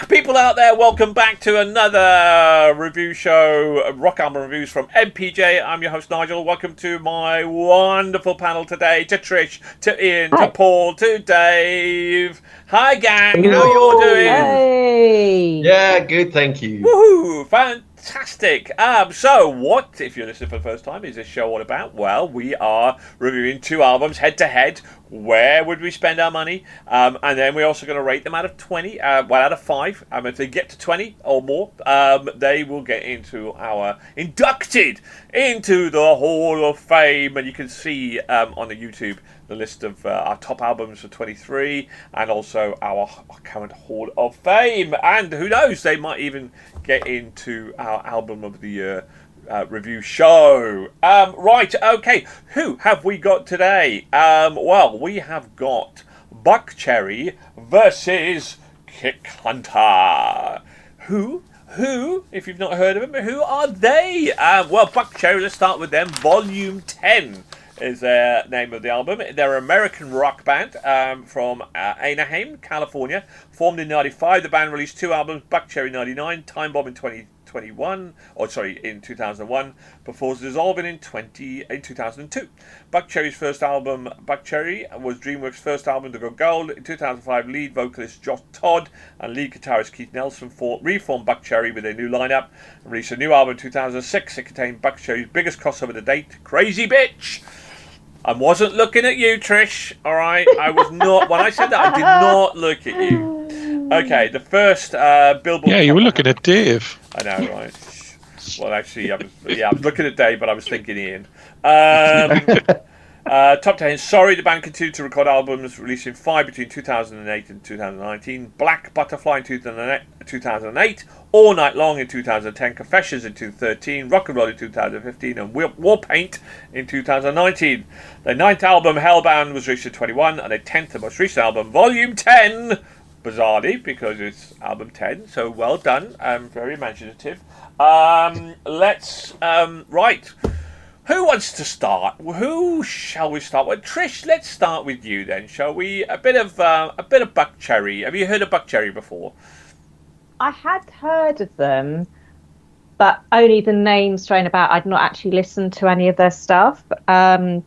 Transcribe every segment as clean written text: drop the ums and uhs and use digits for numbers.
People out there, welcome back to another review show, Rock Album Reviews from MPJ. I'm your host, Nigel. Welcome to my wonderful panel today, to Trish, to Ian, to Paul, to Dave. Hi, gang. How you all doing? Hey. Yeah, good, thank you. Woohoo! Fantastic. So what, if you're listening for the first time, is this show all about? Well, we are reviewing two albums head-to-head. Where would we spend our money? And then we're also going to rate them out of 20, out of 5. If they get to 20 or more, they will get inducted into the Hall of Fame. And you can see on the YouTube the list of our top albums for 23 and also our current Hall of Fame. And who knows, they might even get into our Album of the Year review show. Right, okay. Who have we got today? Well, we have got BuckCherry versus KickHunter. Who, if you've not heard of them, who are they? Well, BuckCherry, let's start with them. Volume 10 is the name of the album. They're an American rock band from Anaheim, California. Formed in 95, the band released two albums, BuckCherry 99, Time Bomb in 2001, before dissolving in 2002. BuckCherry's first album, BuckCherry, was DreamWorks' first album to go gold. In 2005, lead vocalist Josh Todd and lead guitarist Keith Nelson reformed BuckCherry with a new lineup and released a new album in 2006. It contained BuckCherry's biggest crossover to date, Crazy Bitch. I wasn't looking at you, Trish, alright? I was not. When I said that, I did not look at you. Okay, the first Billboard... Yeah, you were looking at Dave. I know, right? Well, actually, I was looking at Dave, but I was thinking Ian. Top 10. Sorry, the band continued to record albums, releasing 5 between 2008 and 2019. Black Butterfly in 2008. All Night Long in 2010. Confessions in 2013. Rock and Roll in 2015. And War Paint in 2019. Their 9th album, Hellbound, was released in 2021. And their 10th and most recent album, Volume 10, bizarrely, because it's album 10. So well done. Very imaginative. Right. Who wants to start? Who shall we start with? Trish, let's start with you then, shall we? A bit of BuckCherry. Have you heard of BuckCherry before? I had heard of them, but only the names thrown about. I'd not actually listened to any of their stuff, so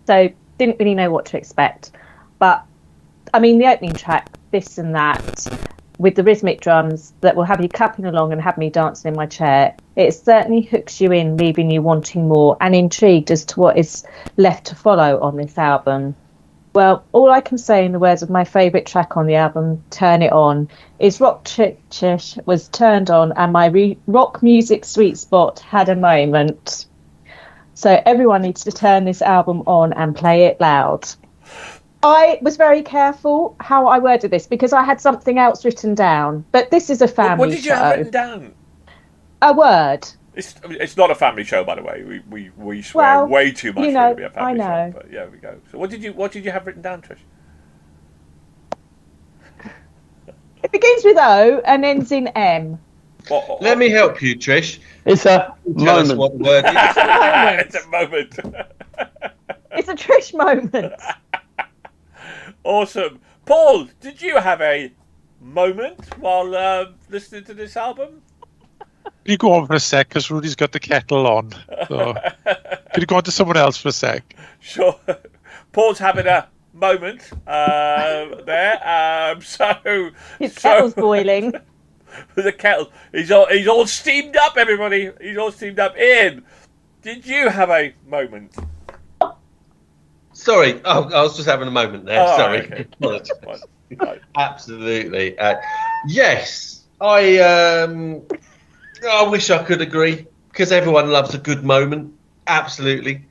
didn't really know what to expect. But I mean, the opening track, This and That, with the rhythmic drums that will have you clapping along and have me dancing in my chair, it certainly hooks you in, leaving you wanting more and intrigued as to what is left to follow on this album. Well, all I can say in the words of my favourite track on the album, Turn It On, is Rock Chish was turned on and my rock music sweet spot had a moment. So everyone needs to turn this album on and play it loud. I was very careful how I worded this because I had something else written down. But this is a family show. What did you have written down? A word. It's not a family show, by the way. We swear way too much for it to be a family show. But yeah, we go. So what did you have written down, Trish? It begins with O and ends in M. Let me help you, Trish. It's a Tell us what the word is. It's a moment. It's a Trish moment. Awesome. Paul, did you have a moment while listening to this album? Can you go on for a sec, because Rudy's got the kettle on. So. Can you go on to someone else for a sec? Sure. Paul's having a moment there. His kettle's boiling. The kettle. He's all steamed up, everybody. He's all steamed up. Ian, did you have a moment? Sorry, I was just having a moment there. Oh, sorry. Okay. Absolutely. Yes, I wish I could agree, because everyone loves a good moment. Absolutely.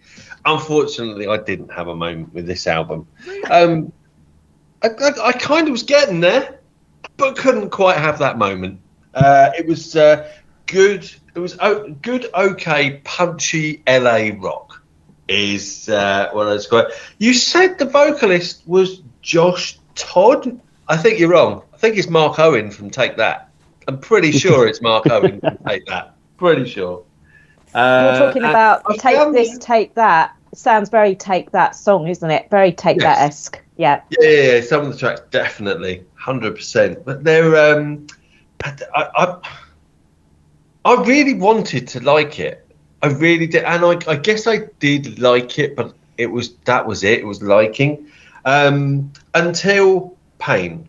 Unfortunately, I didn't have a moment with this album. I kind of was getting there, but couldn't quite have that moment. It was good. It was good, okay, punchy LA rock. Is what I was going. You said the vocalist was Josh Todd. I think you're wrong. I think it's Mark Owen from Take That. I'm pretty sure it's Mark Owen from Take That. Pretty sure. You're talking about Take This, Take That. It sounds very Take That song, isn't it? Very Take That-esque. Yeah. Yeah, some of the tracks definitely, 100%. But they're, I really wanted to like it. I really did, and I guess I did like it, but that was it. It was liking until Pain.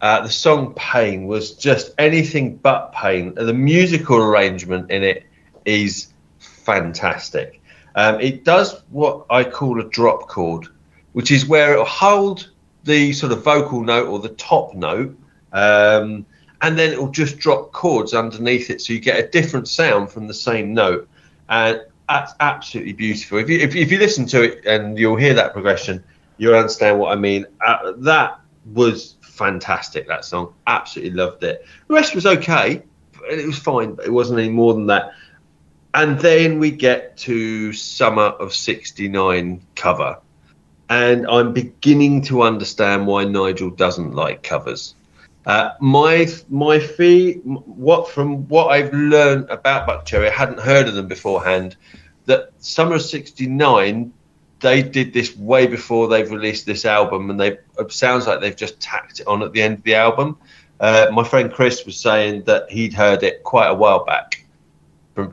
The song Pain was just anything but Pain. The musical arrangement in it is fantastic. It does what I call a drop chord, which is where it'll hold the sort of vocal note or the top note, and then it'll just drop chords underneath it, so you get a different sound from the same note, and that's absolutely beautiful. If you listen to it, and you'll hear that progression, you'll understand what I mean. That was fantastic. That song, absolutely loved it. The rest was okay, it was fine, but it wasn't any more than that. And then we get to Summer of '69 cover. And I'm beginning to understand why Nigel doesn't like covers. From what I've learned about BuckCherry, I hadn't heard of them beforehand. That Summer of '69, they did this way before they've released this album, and it sounds like they've just tacked it on at the end of the album. My friend Chris was saying that he'd heard it quite a while back from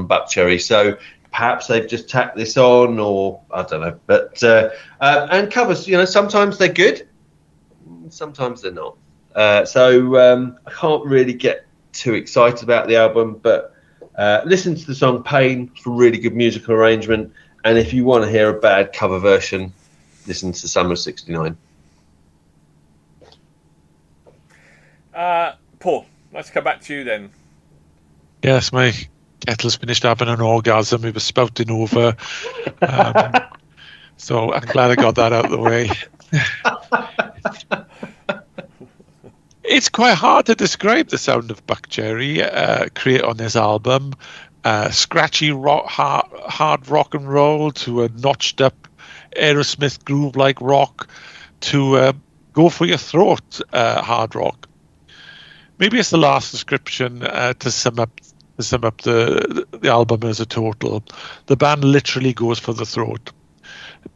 BuckCherry, so perhaps they've just tacked this on, or I don't know. But and covers, sometimes they're good, sometimes they're not. So I can't really get too excited about the album, but listen to the song Pain for really good musical arrangement. And if you want to hear a bad cover version, listen to Summer of '69. Paul, let's come back to you then. Yes, my kettle's finished having an orgasm. It was spouting over. So I'm glad I got that out of the way. It's quite hard to describe the sound of BuckCherry create on this album. Scratchy hard rock and roll to a notched up Aerosmith groove-like rock to go for your throat hard rock. Maybe it's the last description to sum up the album as a total. The band literally goes for the throat.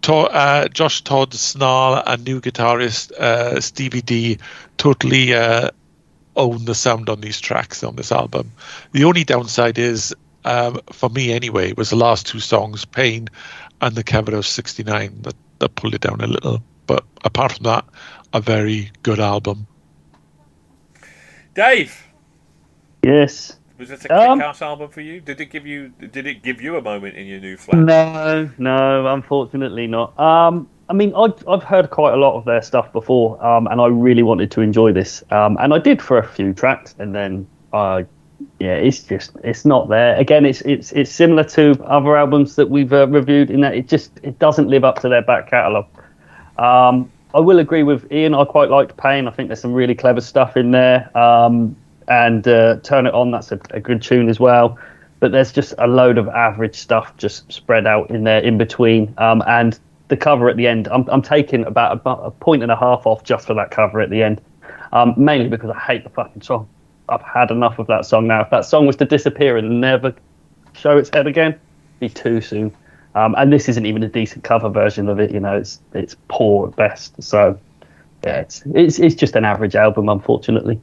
Josh Todd Snarl and new guitarist Stevie D totally own the sound on these tracks on this album. The only downside is, for me anyway, was the last two songs, Pain and the cover of '69, that pulled it down a little. But apart from that, a very good album. Dave. Yes. Was it a kick-ass album for you? Did it give you a moment in your new flat? No, unfortunately not. I mean, I've heard quite a lot of their stuff before, and I really wanted to enjoy this, and I did for a few tracks, and then it's not there. Again, it's similar to other albums that we've reviewed in that it doesn't live up to their back catalogue. I will agree with Ian. I quite liked Pain. I think there's some really clever stuff in there. And Turn It On, that's a good tune as well. But there's just a load of average stuff just spread out in there in between. And the cover at the end, I'm taking about a point and a half off just for that cover at the end. Mainly because I hate the fucking song. I've had enough of that song now. If that song was to disappear and never show its head again, it'd be too soon. And this isn't even a decent cover version of it. It's poor at best. So yeah, it's just an average album, unfortunately.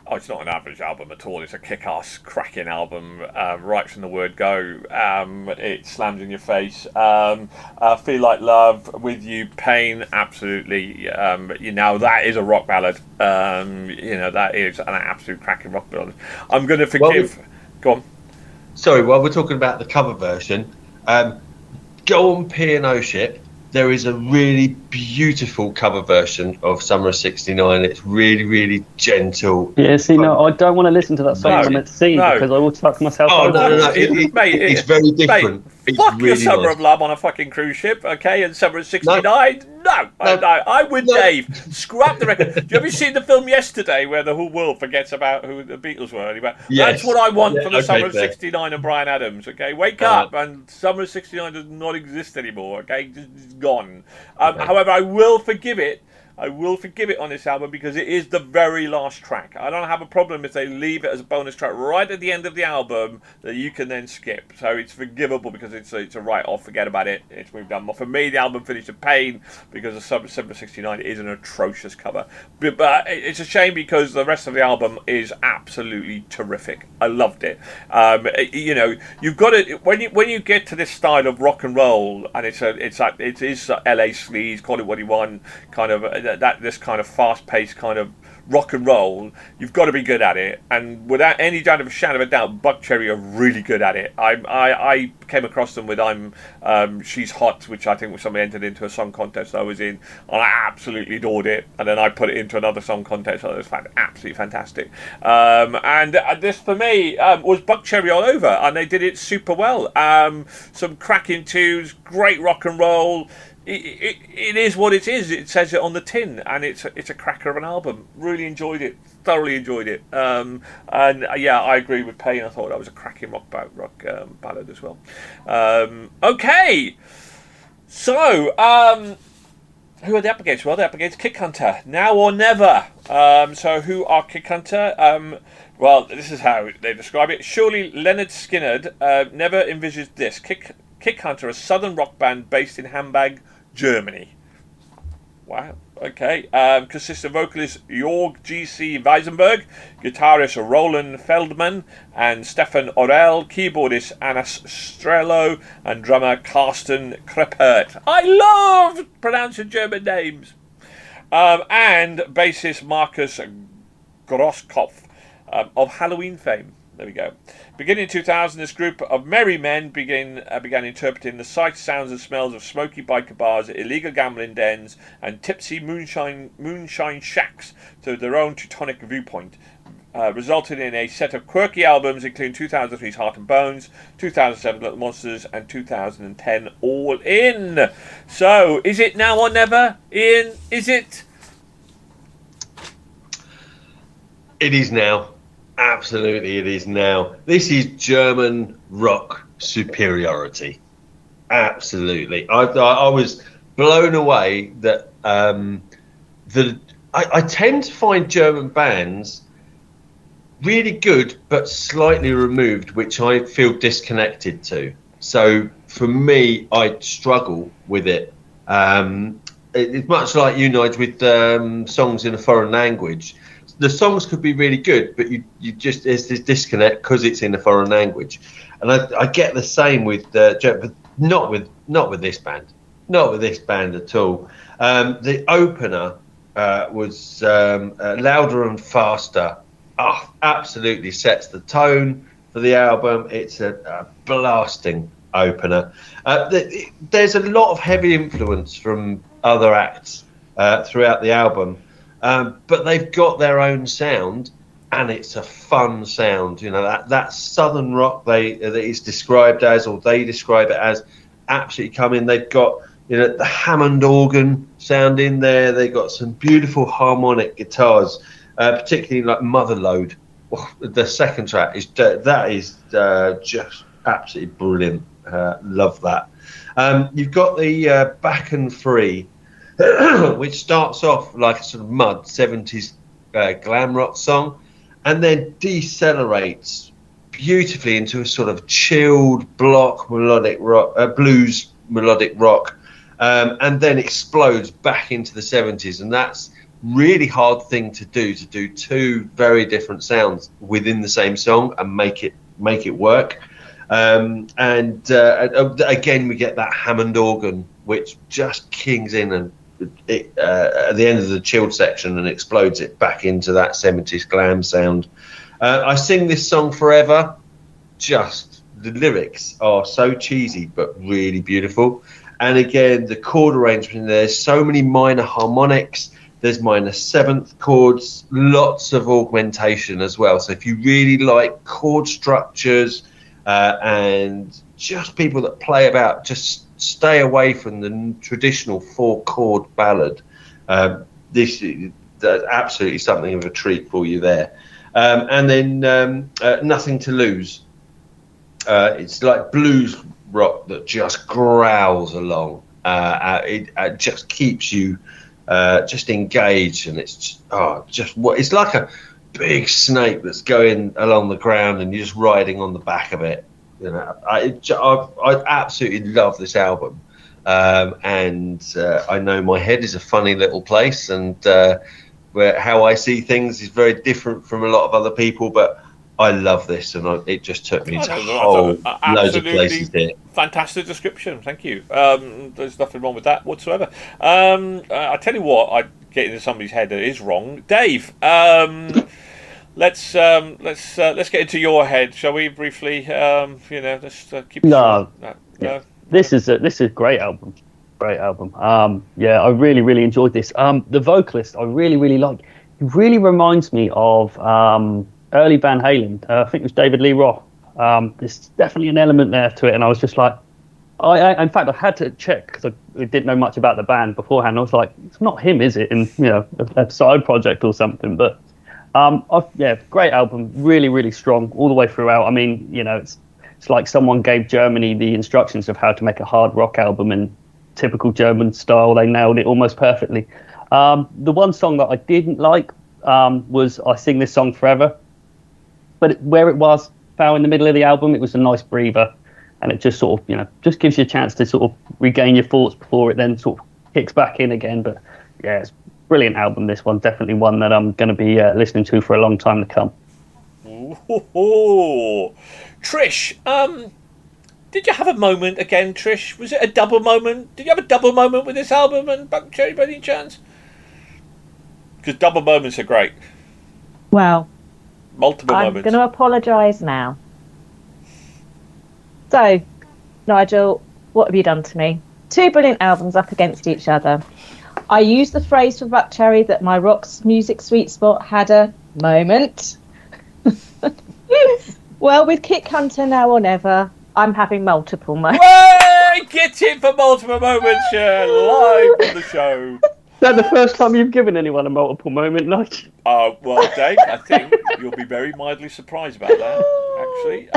Oh, it's not an average album at all. It's a kick-ass, cracking album, right from the word go. It slams in your face. Feel Like Love, With You, Pain, absolutely. That is a rock ballad. That is an absolute cracking rock ballad. I'm going to forgive... Go on. Sorry, while we're talking about the cover version, go on P&O Ship. There is a really beautiful cover version of Summer of '69. It's really, really gentle. Yeah, see, no, I don't want to listen to that song I'm at sea because I will tuck myself over. No. It's very different. It's fuck really your Summer nice. of Love on a fucking cruise ship, okay? And Summer of '69? No. I'm with Dave. Scrap the record. Have you ever seen the film Yesterday where the whole world forgets about who the Beatles were? Yes. That's what I want from the Summer of fair. '69 and Bryan Adams, okay? Wake up, and Summer of '69 does not exist anymore, okay? It's gone. However, I will forgive it I will forgive it on this album because it is the very last track. I don't have a problem if they leave it as a bonus track right at the end of the album that you can then skip. So it's forgivable because it's a write-off. Forget about it. It's moved on. For me, the album finished in pain because of Summer 69 is an atrocious cover. But it's a shame because the rest of the album is absolutely terrific. I loved it. You know, you've got to when you get to this style of rock and roll, and it is LA sleaze, call it what you want, kind of this kind of fast-paced kind of rock and roll, you've got to be good at it, and without any doubt of a shadow of a doubt, BuckCherry are really good at it. I came across them with She's Hot, which I think was somebody entered into a song contest I was in, and I absolutely adored it, and then I put it into another song contest, and it was absolutely fantastic. And this for me was BuckCherry all over, and they did it super well. Some cracking tunes, great rock and roll. It is what it is. It says it on the tin, and it's a cracker of an album. Really enjoyed it. Thoroughly enjoyed it. And yeah, I agree with Payne. I thought that was a cracking rock ballad as well. Okay, so who are they up against? Well, they're up against KickHunter. Now or never. So who are KickHunter? Well, this is how they describe it. Surely Leonard Skinner never envisaged this. KickHunter, a southern rock band based in Hamburg, Germany. Wow. Okay. Consists of vocalist Jörg G.C. Weisenberg, guitarist Roland Feldman, and Stefan Orell, keyboardist Anas Strello, and drummer Carsten Kreppert. I love pronouncing German names. And bassist Markus Grosskopf of Halloween fame. There we go. Beginning in 2000, this group of merry men began interpreting the sights, sounds and smells of smoky biker bars, illegal gambling dens and tipsy moonshine shacks to their own Teutonic viewpoint, resulting in a set of quirky albums including 2003's Heart and Bones, 2007 Little Monsters and 2010 All In. So, is it now or never, Ian? Is it? It is now. Absolutely, it is now. This is German rock superiority. Absolutely. I was blown away that I tend to find German bands really good but slightly removed, which I feel disconnected to. So for me, I struggle with it. It's much like you, Nigel, with songs in a foreign language. The songs could be really good, but you just there's this disconnect because it's in a foreign language, and I get the same with but not with this band, not with this band at all. The opener was louder and faster. Oh, absolutely sets the tone for the album. It's a blasting opener. There's a lot of heavy influence from other acts throughout the album. But they've got their own sound, and it's a fun sound. You know, that southern rock that it's described as, or they describe it as, absolutely come in. They've got, you know, the Hammond organ sound in there. They've got some beautiful harmonic guitars, particularly like Motherload. Oh, the second track is just absolutely brilliant. Love that. You've got the Back and Free, which starts off like a sort of mud 70s glam rock song, and then decelerates beautifully into a sort of chilled block melodic rock, blues melodic rock, and then explodes back into the 70s. And that's really hard thing to do two very different sounds within the same song and make it work. And again, we get that Hammond organ, which just kings in and at the end of the chilled section and explodes it back into that 70s glam sound. I sing this song forever. Just the lyrics are so cheesy but really beautiful, and again the chord arrangement, there's so many minor harmonics, there's minor seventh chords, lots of augmentation as well. So if you really like chord structures and just people that play about, just stay away from the traditional 4-chord ballad. This is absolutely something of a treat for you there. And then Nothing to Lose. It's like blues rock that just growls along. It just keeps you just engaged, and it's it's like a big snake that's going along the ground, and you're just riding on the back of it. You know, I absolutely love this album, and I know my head is a funny little place, and where how I see things is very different from a lot of other people, but I love this, and it just took me to loads of places here. Fantastic description, thank you. There's nothing wrong with that whatsoever. I tell you what, I get into somebody's head that is wrong. Dave, let's get into your head, shall we? Briefly, just keep. No. This is a great album. Great album. I really enjoyed this. The vocalist I really like. He really reminds me of early Van Halen. I think it was David Lee Roth. There's definitely an element there to it, and I was just like, in fact, I had to check because I didn't know much about the band beforehand. I was like, it's not him, is it? In a side project or something. But great album, really strong all the way throughout. I mean, it's like someone gave Germany the instructions of how to make a hard rock album in typical German style. They nailed it almost perfectly. The one song that I didn't like was I Sing This Song Forever. But where it fell in the middle of the album, it was a nice breather, and it just sort of, just gives you a chance to sort of regain your thoughts before it then sort of kicks back in again. But yeah, it's a brilliant album, this one. Definitely one that I'm going to be listening to for a long time to come. Ooh. Trish, did you have a moment again, Trish? Was it a double moment? Did you have a double moment with this album and BuckCherry by any chance? Because double moments are great. Well, multiple moments. I'm going to apologise now. So, Nigel, what have you done to me? 2 brilliant albums up against each other. I used the phrase for BuckCherry that my rock's music sweet spot had a moment. Well, with KickHunter Now or Never, I'm having multiple moments. Hey, get in for multiple moments, live on the show. Is that the first time you've given anyone a multiple moment, Nigel? Well, Dave, I think you'll be very mildly surprised about that, actually.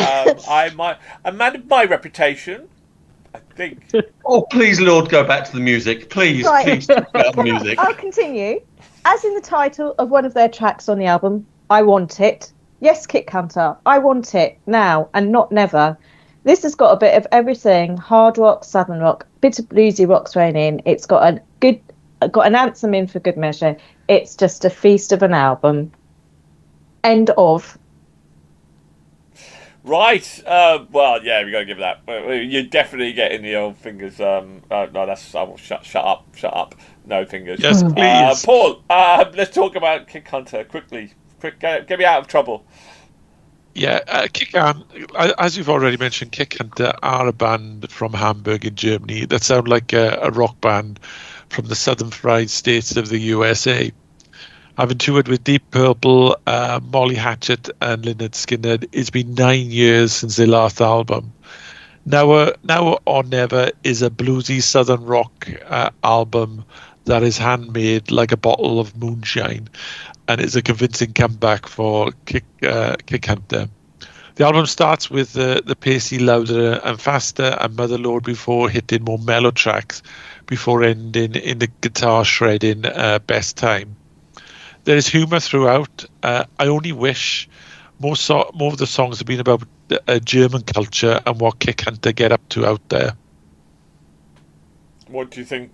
I'm man of my reputation, I think. Oh, please, Lord, go back to the music. Please, Right. please talk about the music. I'll continue. As in the title of one of their tracks on the album, I Want It. Yes, KickHunter, I want it now and not never. This has got a bit of everything: hard rock, southern rock, bit of bluesy rock thrown in. It's got an anthem in for good measure. It's just a feast of an album. End of. Right. Well, yeah, we got to give that. You're definitely getting the old fingers. No, that's shut up. No fingers. Yes, please. Paul, let's talk about KickHunter quickly. Get me out of trouble. Yeah, as you've already mentioned, KickHunter are a band from Hamburg in Germany that sound like a rock band from the southern fried states of the USA. Having toured with Deep Purple, Molly Hatchet and Lynyrd Skynyrd, it's been 9 years since their last album. Now or Never is a bluesy southern rock album that is handmade like a bottle of moonshine, and it's a convincing comeback for KickHunter. The album starts with the pacey louder and faster and Mother Lode before hitting more mellow tracks before ending in the guitar shredding Best Time. There is humour throughout. I only wish more of the songs have been about German culture and what KickHunter get up to out there. What do you think?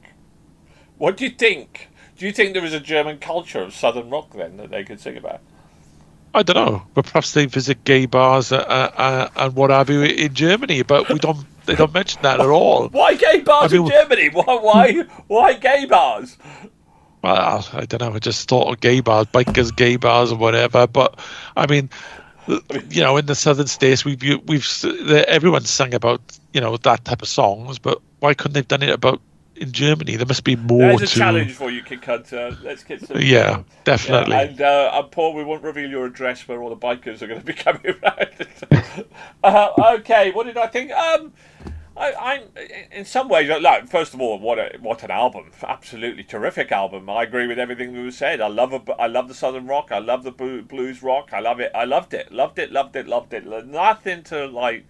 What do you think? Do you think there is a German culture of southern rock then that they could sing about? I don't know, but perhaps they visit gay bars and what have you in Germany, but they don't mention that at all. Why gay bars in Germany? Why gay bars? Well, I don't know. I just thought of gay bars, bikers, gay bars, or whatever. But I mean, in the southern states, everyone's sang about that type of songs. But why couldn't they've done it about in Germany? There must be more. There's a challenge for you, KickHunter. Let's get some. Yeah, definitely. Yeah, and Paul, we won't reveal your address where all the bikers are going to be coming around. Okay, what did I think? I'm in some ways. Like, first of all, what an album! Absolutely terrific album. I agree with everything that was said. I love the southern rock. I love the blues rock. I love it. I loved it. Loved it. Loved it. Loved it. Nothing to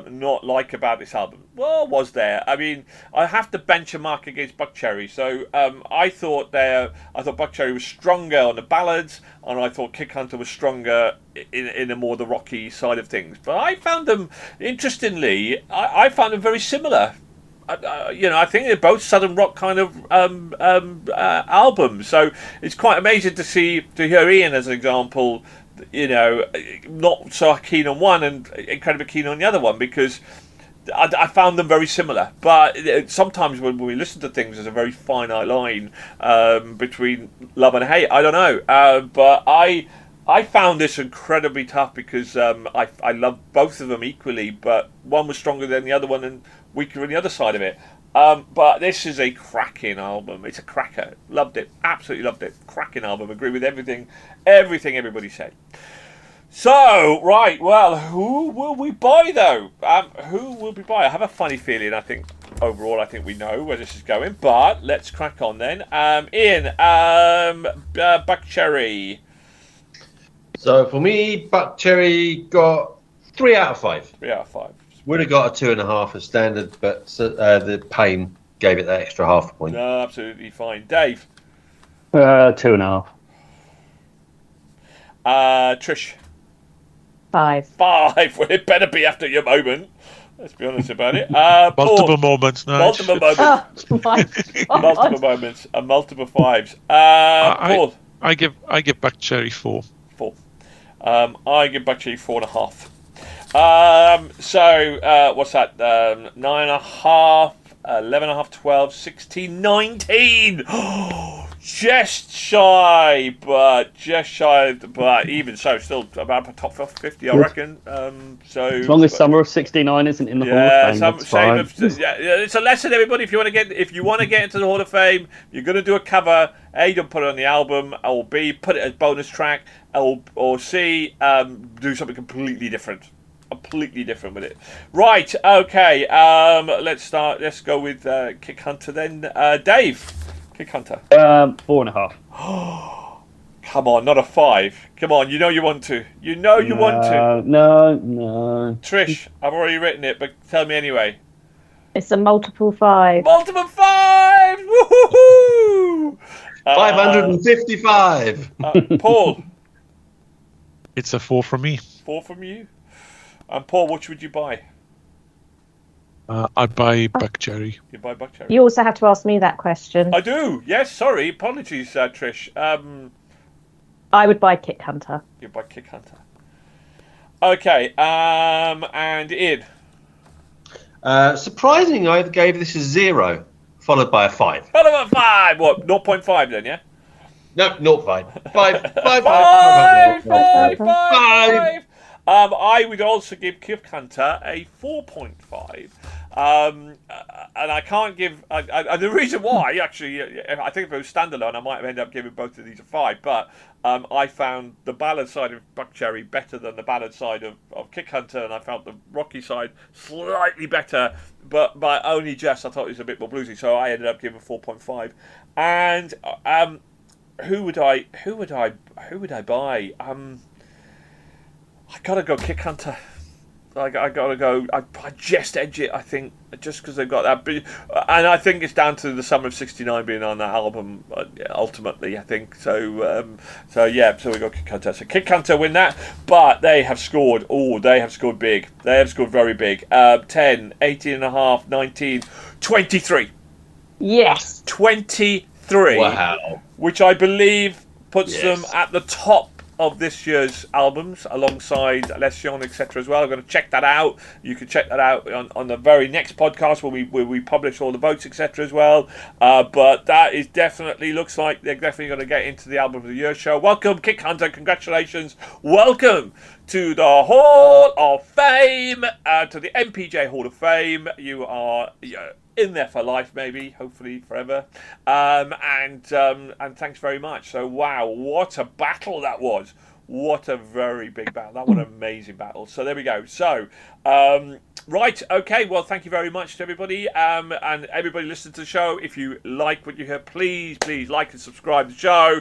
not like about this album. Well, was there? I mean, I have to benchmark against BuckCherry. So I thought BuckCherry was stronger on the ballads, and I thought KickHunter was stronger in a more the rocky side of things. But I found them, interestingly, I found them very similar. I think they're both southern rock kind of albums. So it's quite amazing to hear Ian as an example. Not so keen on one and incredibly keen on the other one, because I found them very similar. But sometimes when we listen to things, there's a very finite line between love and hate. I don't know, but I found this incredibly tough because I love both of them equally, but one was stronger than the other one and weaker on the other side of it. But this is a cracking album. It's a cracker. Loved it. Absolutely loved it. Cracking album. Agree with everything everybody said. So, right, well, who will we buy, though? Who will we buy? I have a funny feeling, I think we know where this is going, but let's crack on then. Ian, BuckCherry. So for me, BuckCherry got 3 out of 5. 3 out of 5. Would have got a 2.5 as standard, but the pain gave it that extra half point. No, absolutely fine. Dave? 2.5. Trish? 5. 5. Well, it better be after your moment. Let's be honest about it. Multiple moments, no. Multiple moments. Oh, my God. Multiple moments and multiple 5s. Paul? I give BuckCherry 4. 4. I give BuckCherry 4.5. So what's that? 9.5, 11.5, 12, 16, 19. Just shy, but even so, still about top 50, I reckon. So as long as Summer of '69 isn't in the Hall of Fame, that's fine. It's a lesson, everybody. If you want to get into the Hall of Fame, you're going to do a cover. A, don't put it on the album, or B, put it as bonus track, or C, do something completely different with it. Right, okay. Let's go with KickHunter then. Dave, KickHunter. 4.5. Come on, not a 5. Come on, you want to. Want to. No. Trish, I've already written it, but tell me anyway. It's a multiple 5. Multiple 5! Woohoo! 555. Paul? It's a 4 from me. 4 from you? And Paul, which would you buy? I'd buy BuckCherry. You buy BuckCherry. You also have to ask me that question. I do. Yes. Sorry. Apologies, Trish. I would buy KickHunter. You buy KickHunter. Okay. And Ian. Surprisingly, I gave this a 0, followed by a 5. Followed by 5. What? 0.5 then? Yeah. No, 0.5. 5. 5. I would also give KickHunter a 4.5. And I can't give... the reason why, actually, I think if it was standalone, I might have ended up giving both of these a 5. But I found the ballad side of BuckCherry better than the ballad side of KickHunter, and I felt the rocky side slightly better, but by only just. I thought it was a bit more bluesy, so I ended up giving 4.5. And who would I buy? I gotta go KickHunter. I gotta go. I just edge it, I think, just because they've got that. And I think it's down to the Summer of '69 being on that album. Ultimately, I think so. So we go KickHunter. So KickHunter win that, but they have scored. Oh, they have scored big. They have scored very big. 10, 18.5, 19, 23. Yes. 23. Wow. Which I believe puts them at the top of this year's albums, alongside Elysion, etc. as well. I'm going to check that out. You can check that out on the very next podcast where we publish all the votes, etc. as well. But that is definitely, looks like they're definitely going to get into the Album of the Year show. Welcome, KickHunter. Congratulations. Welcome to the Hall of Fame, to the MPJ Hall of Fame. You are in there for life, maybe, hopefully forever. And thanks very much. So, wow, what a battle that was. What a very big battle. That was an amazing battle. So there we go. So Right, okay, well, thank you very much to everybody, and everybody listening to the show. If you like what you hear, please like and subscribe to the show.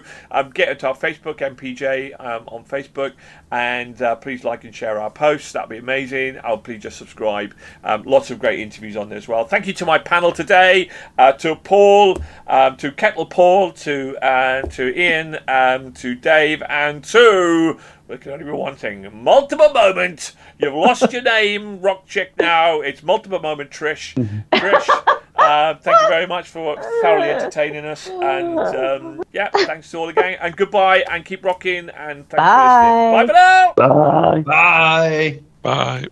Get into our Facebook, MPJ, on Facebook, and please like and share our posts. That'd be amazing. Please just subscribe. Lots of great interviews on there as well. Thank you to my panel today, to Paul, to Kettle Paul, to Ian, to Dave, and to... There can only be one thing. Multiple moment. You've lost your name, Rock Chick. Now it's multiple moment, Trish. Trish, thank you very much for thoroughly entertaining us. And yeah, thanks to all the gang. And goodbye. And keep rocking. And thanks for listening. Bye for now. Bye. Bye. Bye.